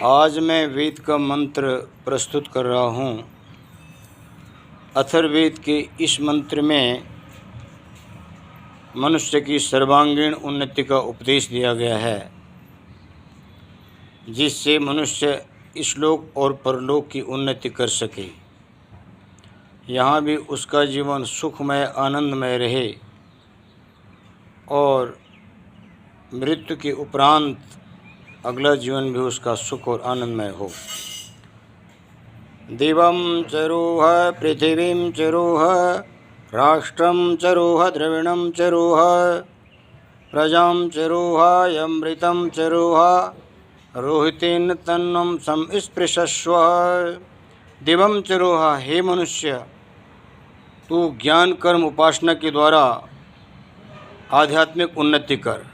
आज मैं वेद का मंत्र प्रस्तुत कर रहा हूँ। अथर्ववेद के इस मंत्र में मनुष्य की सर्वांगीण उन्नति का उपदेश दिया गया है, जिससे मनुष्य इसलोक और परलोक की उन्नति कर सके। यहाँ भी उसका जीवन सुखमय आनंदमय रहे और मृत्यु के उपरांत अगला जीवन भी उसका सुख और आनंदमय हो। दिवं चरोह पृथिवीं चरोह राष्ट्रं चरोह द्रविणं चरोह प्रजां चरोह अमृतं चरोह रोहितेन तन्वं संस्पृशस्व। दिवं चरोह, हे मनुष्य, तू ज्ञान कर्म उपासना के द्वारा आध्यात्मिक उन्नति कर।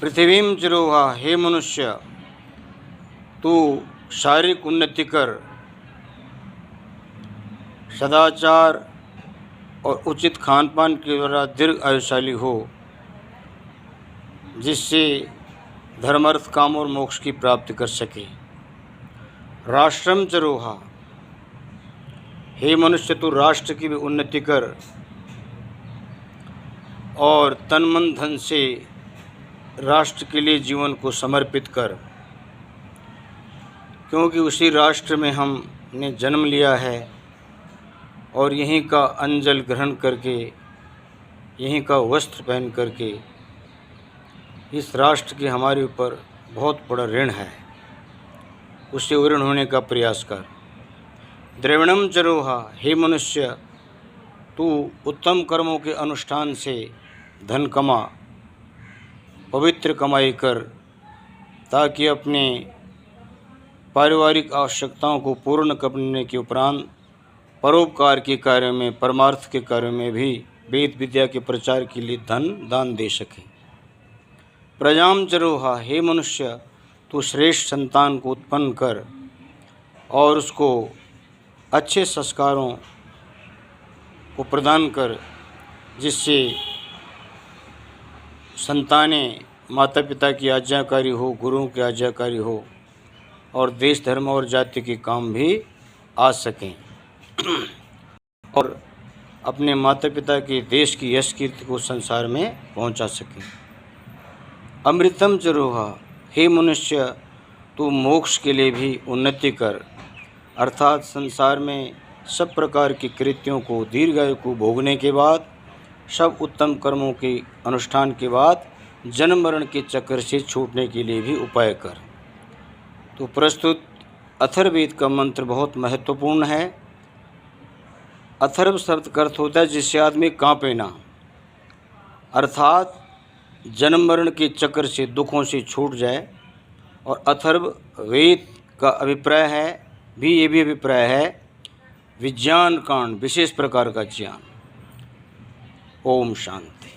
पृथ्वीं चरोह, हे मनुष्य, तू शारीरिक उन्नति कर, सदाचार और उचित खान पान के द्वारा दीर्घ आयुशाली हो, जिससे धर्मार्थ काम और मोक्ष की प्राप्ति कर सके। राष्ट्रम चरोहा, हे मनुष्य, तू राष्ट्र की भी उन्नति कर और तन मन धन से राष्ट्र के लिए जीवन को समर्पित कर, क्योंकि उसी राष्ट्र में हमने जन्म लिया है और यहीं का अंजल ग्रहण करके, यहीं का वस्त्र पहन करके इस राष्ट्र के हमारे ऊपर बहुत बड़ा ऋण है, उससे ऋण होने का प्रयास कर। द्रविणम चरोहा, हे मनुष्य, तू उत्तम कर्मों के अनुष्ठान से धन कमा, पवित्र कमाई कर, ताकि अपने पारिवारिक आवश्यकताओं को पूर्ण करने के उपरांत परोपकार के कार्य में, परमार्थ के कार्य में भी वेद विद्या के प्रचार के लिए धन दान दे सके। प्रजाम चरोहा, हे मनुष्य, तू श्रेष्ठ संतान को उत्पन्न कर और उसको अच्छे संस्कारों को प्रदान कर, जिससे संतानें माता पिता की आज्ञाकारी हो, गुरुओं की आज्ञाकारी हो और देश धर्म और जाति के काम भी आ सकें और अपने माता पिता के देश की यश कीर्ति को संसार में पहुंचा सकें। अमृतम चरोहा, हे मनुष्य, तू मोक्ष के लिए भी उन्नति कर, अर्थात संसार में सब प्रकार की कृत्यों को दीर्घायु को भोगने के बाद, सब उत्तम कर्मों के अनुष्ठान के बाद जन्म मरण के चक्कर से छूटने के लिए भी उपाय कर। तो प्रस्तुत अथर्ववेद का मंत्र बहुत महत्वपूर्ण है। अथर्व शब्द का अर्थ होता है जिससे आदमी कांपे ना, अर्थात जन्म मरण के चक्कर से, दुखों से छूट जाए। और अथर्व वेद का अभिप्राय है भी, ये भी अभिप्राय है विज्ञान कांड, विशेष प्रकार का ज्ञान। ओम शांति।